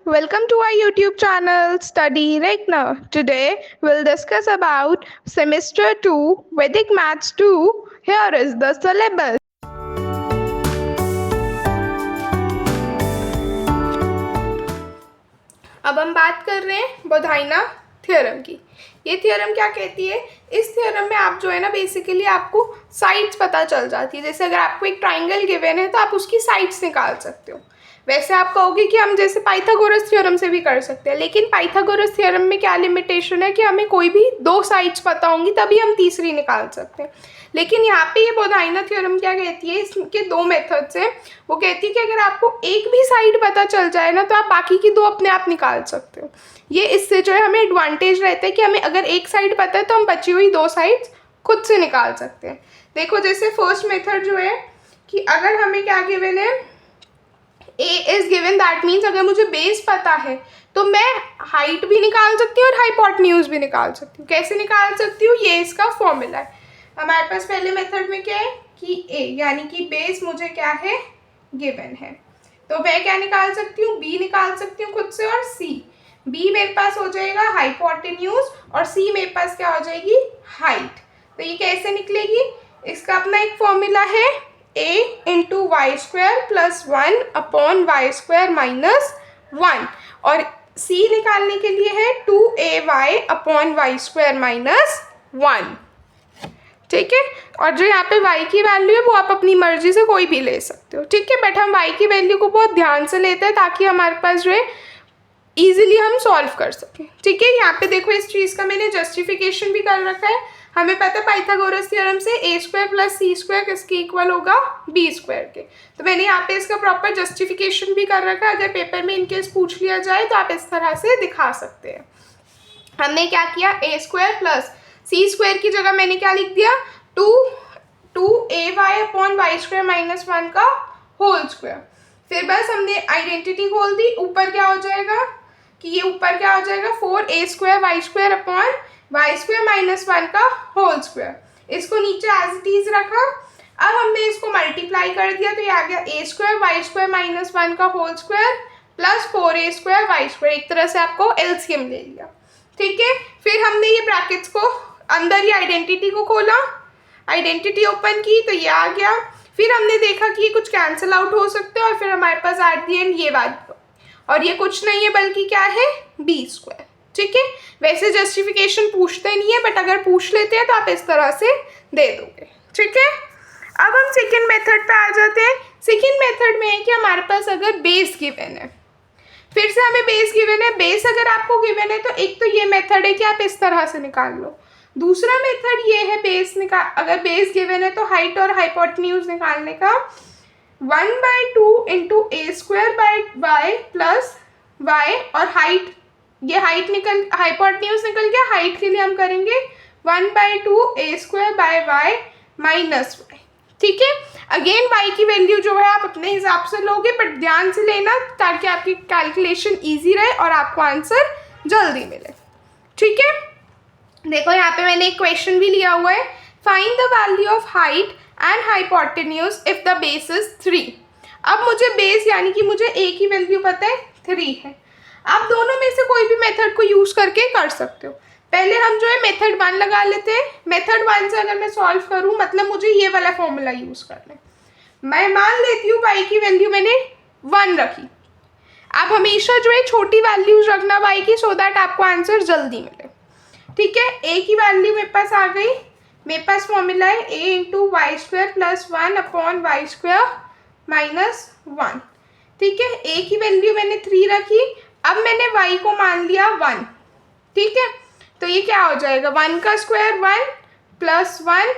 welcome to our YouTube channel Study Regna. Today we'll discuss about semester 2 Vedic Maths 2. Here is the syllabus. अब हम बात कर रहे हैं बोधायना थ्योरम की। ये थ्योरम क्या कहती है? इस थ्योरम में आप जो है ना बेसिकली आपको साइड्स पता चल जाती है। जैसे अगर आपको एक ट्राइंगल गिवन है तो आप उसकी साइड्स निकाल सकते हो। वैसे आप कहोगे कि हम जैसे पाइथागोरस थ्योरम से भी कर सकते हैं, लेकिन पाइथागोरस थ्योरम में क्या लिमिटेशन है कि हमें कोई भी दो साइड्स पता होंगी तभी हम तीसरी निकाल सकते हैं। लेकिन यहाँ पे ये बोधायना थ्योरम क्या कहती है, इसके दो मेथड्स हैं। वो कहती है कि अगर आपको एक भी साइड पता चल जाए ना तो आप बाकी की दो अपने आप निकाल सकते हो। ये इससे जो है हमें एडवांटेज रहता है कि हमें अगर एक साइड पता है तो हम बची हुई दो साइड्स खुद से निकाल सकते हैं। देखो जैसे फर्स्ट मेथड जो है कि अगर हमें क्या गिवन है, ए इज गिवन, दैट मीन्स अगर मुझे बेस पता है तो मैं हाइट भी निकाल सकती हूँ और हाइपोटेन्यूज भी निकाल सकती हूँ। कैसे निकाल सकती हूँ, ये इसका फॉर्मूला है। हमारे पास पहले मेथड में क्या है कि ए यानी कि बेस मुझे क्या है गिवन है, तो मैं क्या निकाल सकती हूँ, बी निकाल सकती हूँ खुद से, और सी। बी मेरे पास हो जाएगा हाइपोटेन्यूज और सी मेरे पास क्या हो जाएगी, हाइट। तो ये कैसे निकलेगी, इसका अपना एक फॉर्मूला है, a into Y square plus 1 upon Y square minus 1, और c निकालने के लिए है 2ay upon Y square minus 1। ठीक है, और जो यहाँ पे y की वैल्यू है वो आप अपनी मर्जी से कोई भी ले सकते हो। ठीक है, बट हम y की वैल्यू को बहुत ध्यान से लेते हैं ताकि हमारे पास जो है ईजिली हम सॉल्व कर सकें। ठीक है, यहाँ पे देखो इस चीज़ का मैंने जस्टिफिकेशन भी कर रखा है। हमें पता है पाइथागोरस थ्योरम से ए स्क्वायर प्लस सी स्क्वायर किसके इक्वल होगा, बी स्क्वायर के। तो मैंने यहाँ पे इसका प्रॉपर जस्टिफिकेशन भी कर रखा है। अगर पेपर में इनकेस पूछ लिया जाए तो आप इस तरह से दिखा सकते हैं। हमने क्या किया, A square plus C square की जगह मैंने क्या लिख दिया, two A Y upon Y square minus 1 का होल स्क्वायर। फिर बस हमने आइडेंटिटी खोल दी, ऊपर क्या हो जाएगा कि ये ऊपर क्या हो जाएगा 4a square Y square upon Y square minus 1 का होल स्क्वायर। इसको नीचे एज इट इज रखा। अब हमने इसको मल्टीप्लाई कर दिया तो ये आ गया a square Y square minus 1 का whole square plus 4a square Y square. एक तरह से आपको एलसीएम ले लिया। ठीक है, फिर हमने ये ब्रैकेट्स को अंदर ही आइडेंटिटी को खोला, आइडेंटिटी ओपन की तो ये आ गया। फिर हमने देखा कि ये कुछ कैंसिल आउट हो सकते हैं और फिर हमारे पास एट दी एंड ये बात, और ये कुछ नहीं है बल्कि क्या है, बी स्क्वायर। ठीक है, वैसे जस्टिफिकेशन पूछते नहीं है बट अगर पूछ लेते हैं तो आप इस तरह से दे दोगे। ठीक है, अब हम सेकेंड मेथड पे आ जाते हैं। सेकेंड मेथड में है कि हमारे पास अगर बेस गिवन है, फिर से हमें बेस गिवन है। बेस अगर आपको गिवन है तो एक तो ये मेथड है कि आप इस तरह से निकाल लो। दूसरा मेथड ये है बेस निकाल, अगर बेस गिवन है तो हाइट और हाइपोटेन्यूज निकालने का 1/2 into a square by y plus y, और हाइट, ये हाइट निकल हाइपोटेन्यूज निकल गया। हाइट के लिए हम करेंगे 1/2 a square by y minus y. ठीक है, अगेन वाई की वैल्यू जो है आप अपने हिसाब से लोगे बट ध्यान से लेना ताकि आपकी कैलकुलेशन ईजी रहे और आपको आंसर जल्दी मिले। ठीक है, देखो यहाँ पे मैंने एक क्वेश्चन भी लिया हुआ है, find the value of height and hypotenuse if the base is 3। अब मुझे बेस यानी कि मुझे ए की वैल्यू पता है 3 है। आप दोनों में से कोई भी मेथड को यूज करके कर सकते हो। पहले हम जो है मेथड 1 लगा लेते हैं। मेथड 1 से अगर मैं सॉल्व करूँ मतलब मुझे ये वाला फॉर्मूला यूज करना है। मैं मान लेती हूँ y की वैल्यू मैंने 1 रखी। आप हमेशा जो है छोटी वैल्यूज रखना y की, सो दैट आपको आंसर जल्दी मिले। ठीक है, a की वैल्यू मेरे पास आ गई। मेरे पास फॉर्मूला है a into Y square plus 1 upon Y square minus 1। ठीक है, a की वैल्यू मैंने 3 रखी। अब मैंने y को मान लिया 1। ठीक है, तो ये क्या हो जाएगा, 1 का स्क्वायर 1 प्लस 1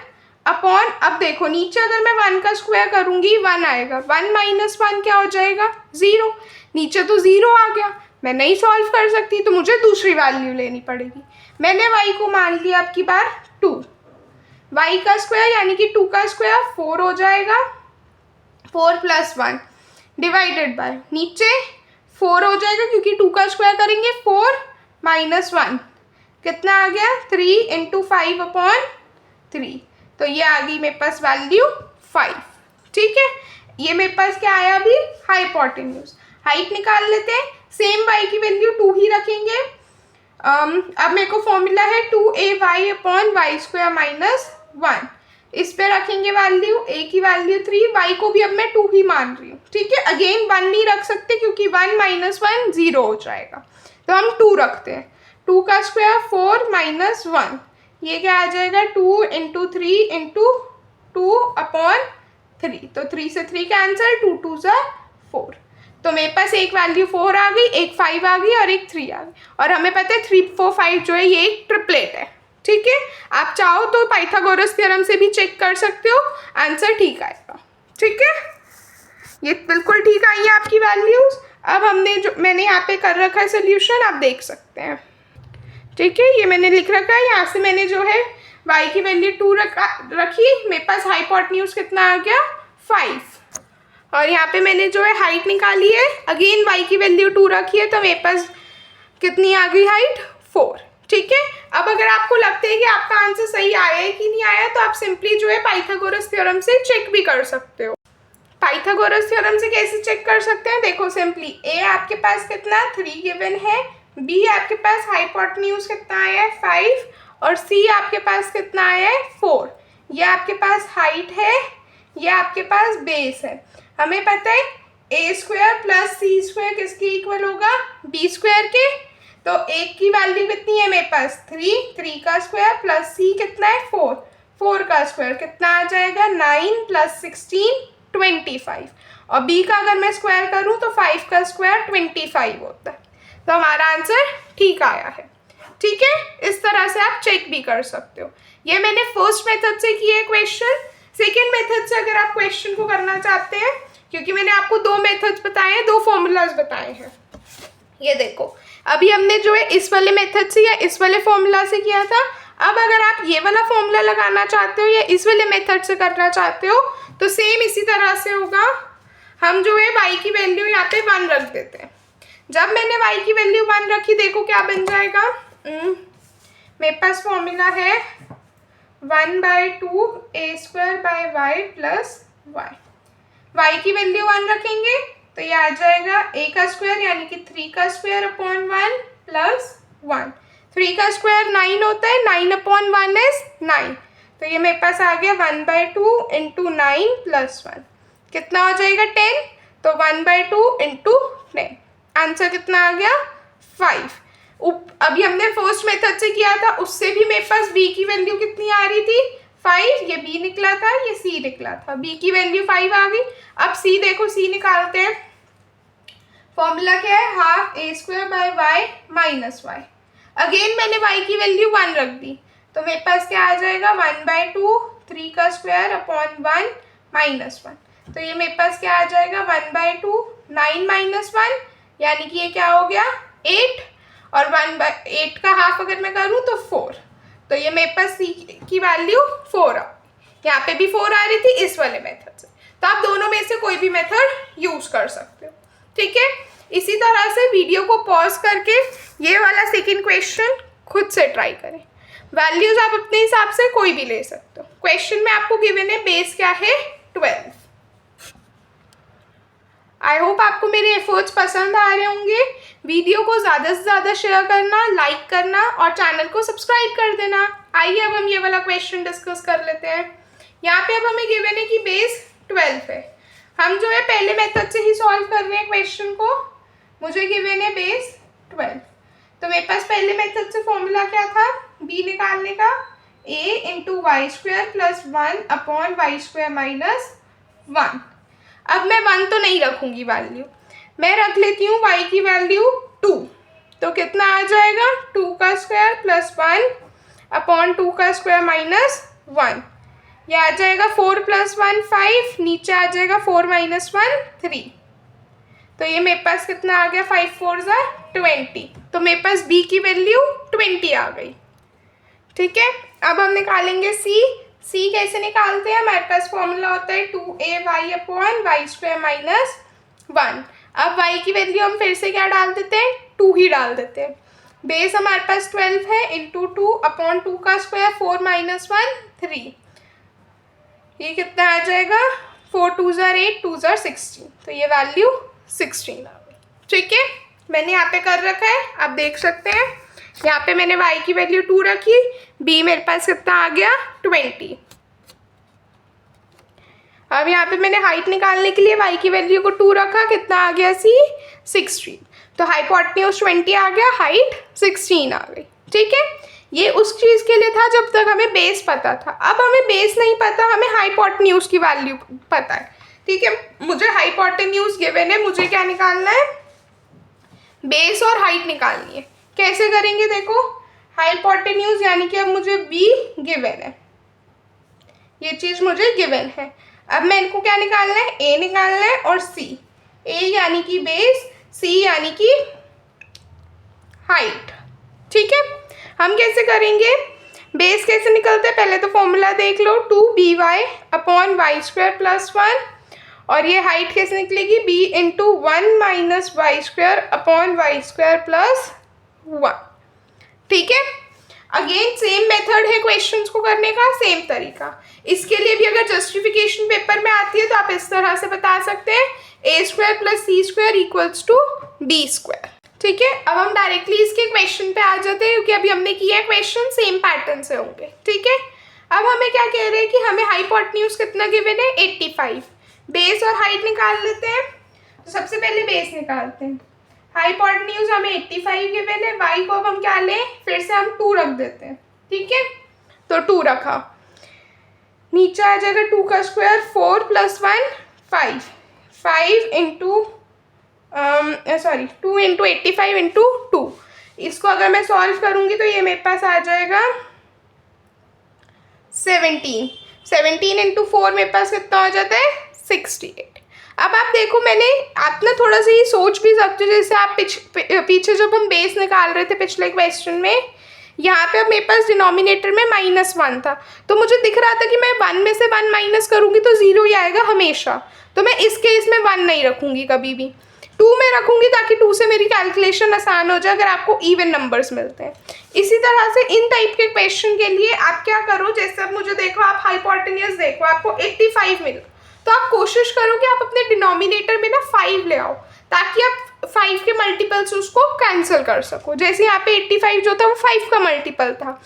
अपॉन, अब देखो नीचे अगर मैं 1 का स्क्वायर करूंगी 1 आएगा, 1 माइनस 1 क्या हो जाएगा, 0। नीचे तो 0 आ गया, मैं नहीं सॉल्व कर सकती तो मुझे दूसरी वैल्यू लेनी पड़ेगी। मैंने y को मान लिया अब की बार 2। y का स्क्वायर यानी कि 2 का स्क्वायर 4 हो जाएगा, 4 प्लस 1 डिवाइडेड बाय, नीचे 4 हो जाएगा क्योंकि 2 का स्क्वायर करेंगे 4 माइनस 1 कितना आ गया, 3 इंटू 5 अपॉन 3। तो ये आ गई मेरे पास वैल्यू 5। ठीक है, ये मेरे पास क्या आया अभी, हाइपोटेन्यूज। हाइट निकाल लेते हैं। सेम y की वैल्यू 2 ही रखेंगे। अब मेरे को फॉर्मूला है 2ay upon Y square minus 1, इस पे रखेंगे वैल्यू, a की वैल्यू 3, y को भी अब मैं 2 ही मान रही हूँ, ठीक है। अगेन 1 नहीं रख सकते क्योंकि 1 माइनस 1 0 हो जाएगा, तो हम 2 रखते हैं। 2 का स्क्वायर 4 माइनस 1, ये क्या आ जाएगा 2 इंटू 3 इंटू 2 अपॉन 3, तो 3 से 3 कैंसिल, 2 2 ज़ा 4, तो मेरे पास एक वैल्यू 4 आ गई, एक 5 आ गई और एक 3 आ गई। और हमें पता है 3 4 5 जो है ये एक ट्रिपलेट है, ठीक है। आप चाहो तो पाइथागोरस थ्योरम से भी चेक कर सकते हो, आंसर ठीक आएगा, ठीक है। ये बिल्कुल ठीक आई है आपकी वैल्यूज। अब मैंने यहाँ पे कर रखा है सोल्यूशन, आप देख सकते हैं, ठीक है। ये मैंने लिख रखा है, यहाँ से मैंने जो है y की वैल्यू 2 रखी, मेरे पास हाइपोटेन्यूज कितना आ गया 5, और यहाँ पे मैंने जो है हाइट निकाली है, अगेन y की वैल्यू 2 रखी है, तो मेरे पास कितनी आ गई हाइट 4, ठीक है। अब अगर आपको लगता है कि आपका आंसर सही आया है कि नहीं आया, तो आप सिंपली जो है पाइथागोरस थ्योरम से चेक भी कर सकते हो। पाइथागोरस थ्योरम से कैसे चेक कर सकते हैं, देखो सिंपली a आपके पास कितना 3 गिवन है, b आपके पास हाइपोटेन्यूज कितना आया है 5, और c आपके पास कितना आया है 4, ये आपके पास हाइट है, ये आपके पास बेस है। हमें पता है a square plus C square किसके इक्वल होगा b स्क्वायर के, तो एक की वैल्यू कितनी है मेरे पास 3 का स्क्वायर प्लस c कितना है 4 का स्क्वायर कितना आ जाएगा 9 प्लस 16 25, और b का अगर मैं स्क्वायर करूं तो 5 का स्क्वायर 25 होता है, तो हमारा आंसर ठीक आया है, ठीक है। इस तरह से आप चेक भी कर सकते हो। ये मैंने फर्स्ट मेथड से किया है क्वेश्चन। सेकेंड मेथड से अगर आप क्वेश्चन को करना चाहते हैं, क्योंकि मैंने आपको 2 मेथड्स बताए हैं, 2 फॉर्मूलाज बताए हैं, ये देखो अभी हमने जो है इस वाले मेथड से या इस वाले फॉर्मूला से किया था। अब अगर आप ये वाला फॉर्मूला लगाना चाहते हो या इस वाले मेथड से करना चाहते हो, तो सेम इसी तरह से होगा। हम जो है y की वैल्यू यहाँ पे 1 रख देते हैं। जब मैंने y की वैल्यू 1 रखी, देखो क्या बन जाएगा, मेरे पास फॉर्मूला है 1/2 a square by Y plus Y. y की वैल्यू 1 रखेंगे तो ये आ जाएगा a का स्क्वायर यानी कि 3 का स्क्वायर अपॉन 1 प्लस 1। 3 का स्क्वायर 9 होता है, 9 अपॉन 1 इज 9, तो ये मेरे पास आ गया 1/2 इंटू 9 प्लस 1, कितना हो जाएगा 10, तो 1/2 इंटू 10, आंसर कितना आ गया 5। अभी हमने फर्स्ट मेथड से किया था, उससे भी मेरे पास b की वैल्यू कितनी आ रही थी 5, ये b निकला था, ये c निकला था, b की वैल्यू 5 आ गई। अब c देखो, c निकालते हैं, फॉर्मूला क्या है half a square by Y minus Y. Again मैंने y की वैल्यू 1 रख दी, तो मेरे पास क्या आ जाएगा 1/2 3 का स्क्वायर अपॉन 1 माइनस 1, तो ये मेरे पास क्या आ जाएगा 1/2 9 माइनस 1, यानी कि ये क्या हो गया 8, और 1/8 का हाफ अगर मैं करूँ तो 4, तो ये मेरे पास c की वैल्यू 4 आ, यहाँ पे भी 4 आ रही थी इस वाले मेथड से। तो आप दोनों में से कोई भी मेथड यूज कर सकते हो, ठीक है। इसी तरह से वीडियो को पॉज करके ये वाला सेकंड क्वेश्चन खुद से ट्राई करें। वैल्यूज आप अपने हिसाब से कोई भी ले सकते हो। क्वेश्चन में आपको गिवन है बेस क्या है 12। आई होप आपको मेरे एफर्ट्स पसंद आ रहे होंगे। वीडियो को ज़्यादा से ज़्यादा शेयर करना, लाइक करना और चैनल को सब्सक्राइब कर देना। आइए अब हम ये वाला क्वेश्चन डिस्कस कर लेते हैं। यहाँ पे अब हमें गिवन है कि बेस 12 है। हम जो है पहले मेथड से ही सॉल्व कर रहे हैं क्वेश्चन को। मुझे गिवन है बेस 12, तो मेरे पास पहले मेथड से फॉर्मूला क्या था b निकालने का, a into Y square plus 1 upon Y square minus 1। अब मैं 1 तो नहीं रखूंगी वैल्यू, मैं रख लेती हूँ y की वैल्यू 2, तो कितना आ जाएगा 2 का स्क्वायर प्लस 1 अपॉन 2 का स्क्वायर माइनस 1, ये आ जाएगा 4 प्लस 1 5, नीचे आ जाएगा 4 माइनस 1 3, तो ये मेरे पास कितना आ गया 5 4 ज़ा 20, तो मेरे पास b की वैल्यू 20 आ गई, ठीक है। अब हम निकालेंगे c कैसे निकालते हैं, हमारे पास फॉर्मूला होता है 2ay upon Y square minus 1। अब y की वैल्यू हम फिर से क्या डाल देते हैं 2 ही डाल देते हैं। बेस हमारे पास 12 है, इंटू 2 अपॉन 2 का स्क्वायर 4 माइनस 1 3, ये कितना आ जाएगा 4 2 ज़ा 8 2 ज़ा 16, तो ये वैल्यू 16 आ गई, ठीक है। मैंने यहाँ पे कर रखा है, आप देख सकते हैं। यहाँ पे मैंने y की वैल्यू 2 रखी, b मेरे पास कितना आ गया 20। अब यहाँ पे मैंने हाइट निकालने के लिए y की वैल्यू को 2 रखा, कितना आ गया c 16। तो हाइपोटेन्यूज 20 आ गया, हाइट 16 आ गई। ठीक है, ये उस चीज़ के लिए था जब तक हमें बेस पता था। अब हमें बेस नहीं पता, हमें हाइपोटेन्यूज की वैल्यू पता है। ठीक है, मुझे हाइपोटेन्यूज गिवन है, मुझे क्या निकालना है, बेस और हाइट निकालनी है। कैसे करेंगे देखो, हाइपोटेन्यूज यानी कि अब मुझे b गिवन है, ये चीज़ मुझे गिवन है। अब मैं इनको क्या निकालना है, a निकालना है और c। a यानी कि बेस, c यानी कि हाइट। ठीक है, हम कैसे करेंगे, बेस कैसे निकलते हैं, पहले तो फॉर्मूला देख लो, 2by upon Y square plus 1। और ये हाइट कैसे निकलेगी, b into 1 minus Y square upon Y square plus 1। ठीक है, अगेन सेम मेथड है क्वेश्चंस को करने का, सेम तरीका। इसके लिए भी अगर जस्टिफिकेशन पेपर में आती है तो आप इस तरह से बता सकते हैं, a square plus C square equals to B square. ठीक है, अब हम डायरेक्टली इसके क्वेश्चन पे आ जाते हैं, क्योंकि अभी हमने किया है क्वेश्चन सेम पैटर्न से होंगे। ठीक है, अब हमें क्या कह रहे हैं कि हमें हाइपोटेन्यूज कितना गिवन है 85। बेस और हाइट निकाल लेते हैं। तो सबसे पहले बेस निकालते हैं। हाइपोटेन्यूज हमें 85 गिवन है, y को अब हम क्या लें, फिर से हम 2 रख देते हैं। ठीक है, तो 2 रखा, नीचे आ जाएगा 2 का square, 4 plus 1 5, 5 into 2 into 85 into 2। इसको अगर मैं सॉल्व करूँगी तो ये मेरे पास आ जाएगा 17। 17 इंटू 4 मेरे पास कितना हो जाता है 68। अब आप देखो, मैंने आप ना थोड़ा सा ये सोच भी सकते हो, जैसे आप पीछे जब हम बेस निकाल रहे थे पिछले क्वेश्चन में, यहाँ पे अब मेरे पास डिनोमिनेटर में -1 था, तो मुझे दिख रहा था कि मैं 1 में से 1 माइनस करूँगी तो 0 ही आएगा हमेशा। तो मैं इस केस में 1 नहीं रखूँगी, कभी भी 2 में रखूँगी, ताकि 2 से मेरी कैलकुलेशन आसान हो जाए अगर आपको इवन नंबर्स मिलते हैं। इसी तरह से इन टाइप के क्वेश्चन के लिए आप क्या करो, जैसे अब मुझे देखो, आप हाइपोटेन्यूज देखो, आपको 85 मिला, तो आप कोशिश करो कि आप अपने डिनोमिनेटर में ना 5 ले आओ, ताकि आप 5 के मल्टीपल्स उसको कैंसिल कर सको। जैसे यहाँ पे 85 जो था वो 5 का मल्टीपल था,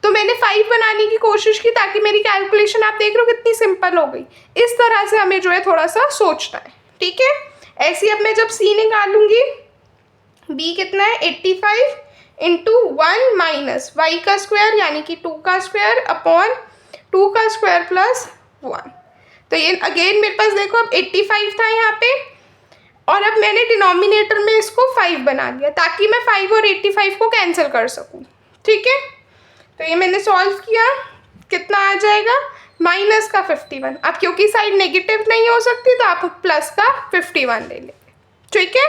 तो मैंने 5 बनाने की कोशिश की, ताकि मेरी कैलकुलेशन आप देख रहे हो कितनी सिंपल हो गई। इस तरह से हमें जो है थोड़ा सा सोचना है। ठीक है, ऐसे अब मैं जब c निकालूंगी, b कितना है 85 इंटू 1 माइनस वाई का स्क्वायर यानी कि 2 का स्क्वायर अपॉन 2 का स्क्वायर प्लस 1। तो ये अगेन मेरे पास देखो, अब 85 था यहाँ पे, और अब मैंने डिनोमिनेटर में इसको 5 बना लिया, ताकि मैं 5 और 85 को कैंसिल कर सकूँ। ठीक है, तो ये मैंने सॉल्व किया, कितना आ जाएगा माइनस का 51। अब क्योंकि साइड नेगेटिव नहीं हो सकती, तो आप प्लस का 51 ले लेंगे। ठीक है,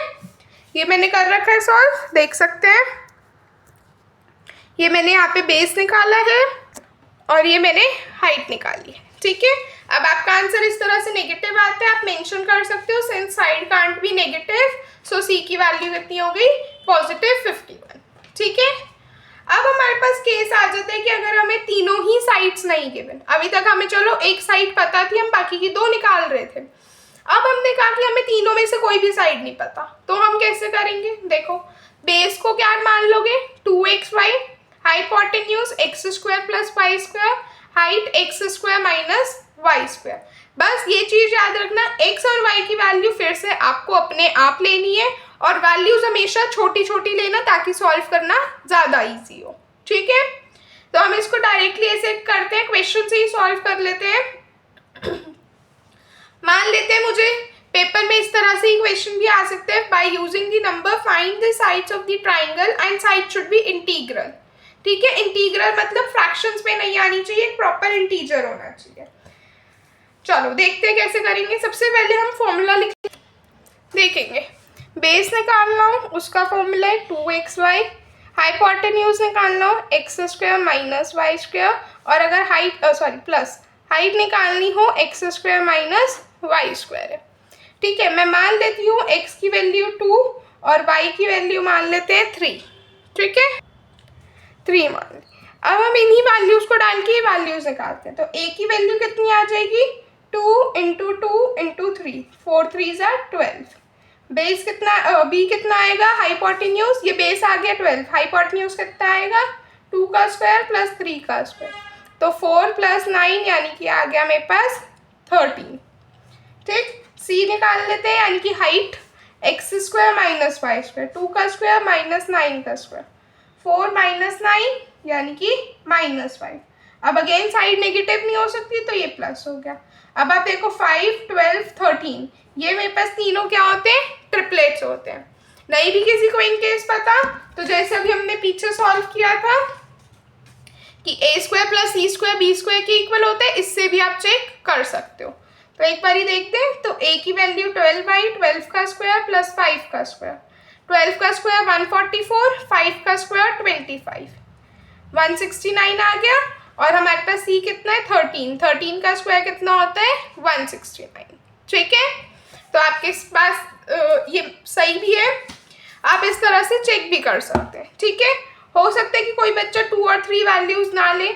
ये मैंने कर रखा है सॉल्व, देख सकते हैं। ये मैंने यहाँ पे बेस निकाला है और ये मैंने हाइट निकाली है। ठीक है, अब आपका आंसर इस तरह से नेगेटिव आता है, आप मेंशन कर सकते हो since side can't be negative, so c की वैल्यू कितनी हो गई पॉजिटिव 51। ठीक है, अब हमारे पास केस आ जाता है कि अगर हमें तीनों ही साइड्स नहीं गिवन, अभी तक हमें चलो एक साइड पता थी, हम बाकी की 2 निकाल रहे थे। अब हमने कहा कि हमें तीनों में से कोई भी साइड नहीं पता, तो हम कैसे करेंगे, देखो बेस को क्या मान लोगे 2xy, hypotenuse x square plus Y square, height x square minus Y square. बस ये चीज याद रखना, x और y की वैल्यू फिर से आपको अपने आप लेनी है, और वैल्यूज हमेशा छोटी छोटी लेना, ताकि सॉल्व करना ज़्यादा इजी हो। ठीक है, तो हम इसको डायरेक्टली ऐसे करते हैं, क्वेश्चन से ही सॉल्व कर लेते हैं। मान लेते हैं मुझे पेपर में इस तरह से ही क्वेश्चन भी आ सकते हैं, by using the number find the sides of the triangle and side should be integral. ठीक है, इंटीग्रल मतलब फ्रैक्शंस में नहीं आनी चाहिए, एक प्रॉपर इंटीजर होना चाहिए। चलो देखते हैं कैसे करेंगे। सबसे पहले हम फॉर्मूला देखेंगे, बेस निकालना हो उसका फॉर्मूला है 2xy, हाइपोटेन्यूज निकालना हो x square minus Y square, और अगर प्लस हाइट निकालनी हो x square minus Y square है। ठीक है, मैं मान लेती हूँ x की वैल्यू 2 और y की वैल्यू मान लेते हैं 3। ठीक है, 3 मान ली। अब हम इन्हीं वैल्यूज को डाल के वैल्यूज निकालते हैं, तो a की वैल्यू कितनी आ जाएगी 2 इंटू 2 इंटू 3, 4 3 ज़ा 12, बेस कितना, बी कितना आएगा, हाइपोटेन्यूज, ये बेस आ गया 12, हाइपोटेन्यूज कितना आएगा 2 का स्क्वायर प्लस 3 का स्क्वायर, तो 4 प्लस 9 यानी कि आ गया मेरे पास 13। ठीक, सी निकाल लेते हैं, यानी कि height X square minus Y square, 2 का स्क्वायर माइनस 9 का स्क्वायर, 4 माइनस 9 यानी कि -5। अब अगेन साइड नेगेटिव नहीं हो सकती तो ये प्लस हो गया। अब आप देखो 5, 12, 13, ये मेरे पास तीनों क्या होते हैं, ट्रिपलेट्स होते हैं। नहीं भी किसी को इन केस पता तो जैसे अभी हमने पीछे सॉल्व किया था कि ए square plus C square B square के इक्वल होते हैं, इससे भी आप चेक कर सकते हो। तो एक बार ही देखते हैं, तो ए की वैल्यू 12 बाई 12 का स्क्वायर प्लस 5 का स्क्वायर, 12 का स्क्वायर 144, 5 का स्क्वायर 25, 169 आ गया। और हमारे पास सी कितना है 13, 13 का स्क्वायर कितना होता है 169। ठीक है, तो आपके पास ये सही भी है, आप इस तरह से चेक भी कर सकते हैं। ठीक है, हो सकता है कि कोई बच्चा 2 और 3 वैल्यूज ना ले,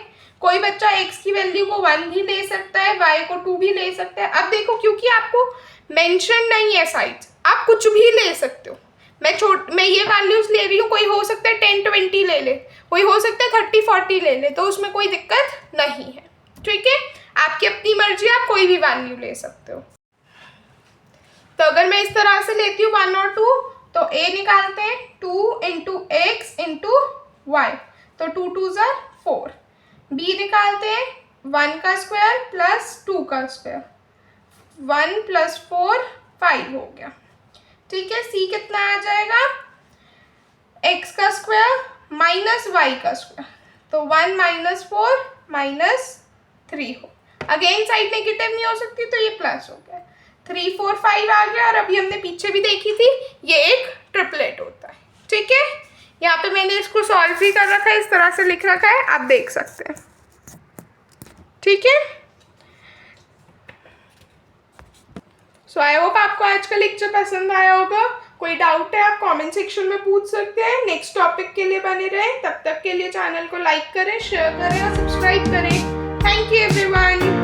कोई बच्चा x की वैल्यू को 1 भी ले सकता है, y को 2 भी ले सकता है। अब देखो क्योंकि आपको मेंशन नहीं है साइड्स, आप कुछ भी ले सकते हो। मैं ये वैल्यूज ले रही हूँ, कोई हो सकता है 10, 20 ले ले, कोई हो सकता है 30, 40 ले ले, तो उसमें कोई दिक्कत नहीं है। ठीक है, आपकी अपनी मर्जी, आप कोई भी वैल्यू ले सकते हो। तो अगर मैं इस तरह से लेती हूँ 1 और 2, तो a निकालते हैं 2 इंटू एक्स इंटू वाई, तो 2 2 ज़ा 4। b निकालते हैं 1 का स्क्वायर प्लस 2 का स्क्वायर, 1 प्लस 4 5 हो गया। ठीक है, c कितना आ जाएगा, x का स्क्वायर माइनस वाई का स्क्वायर, तो 1 माइनस 4 माइनस 3 हो। अगेन साइड नेगेटिव नहीं हो सकती तो ये प्लस हो गया, 3 4 5 आ गया। और अभी हमने पीछे भी देखी थी, ये एक ट्रिपलेट होता है। ठीक है, यहाँ पे मैंने इसको सॉल्व भी कर रखा है, इस तरह से लिख रखा है, आप देख सकते हैं। ठीक है, सो आई होप आपको आज का लेक्चर पसंद आया होगा। कोई डाउट है आप कमेंट सेक्शन में पूछ सकते हैं। नेक्स्ट टॉपिक के लिए बने रहें, तब तक के लिए चैनल को लाइक करें, शेयर करें और सब्सक्राइब करें। Thank you everyone.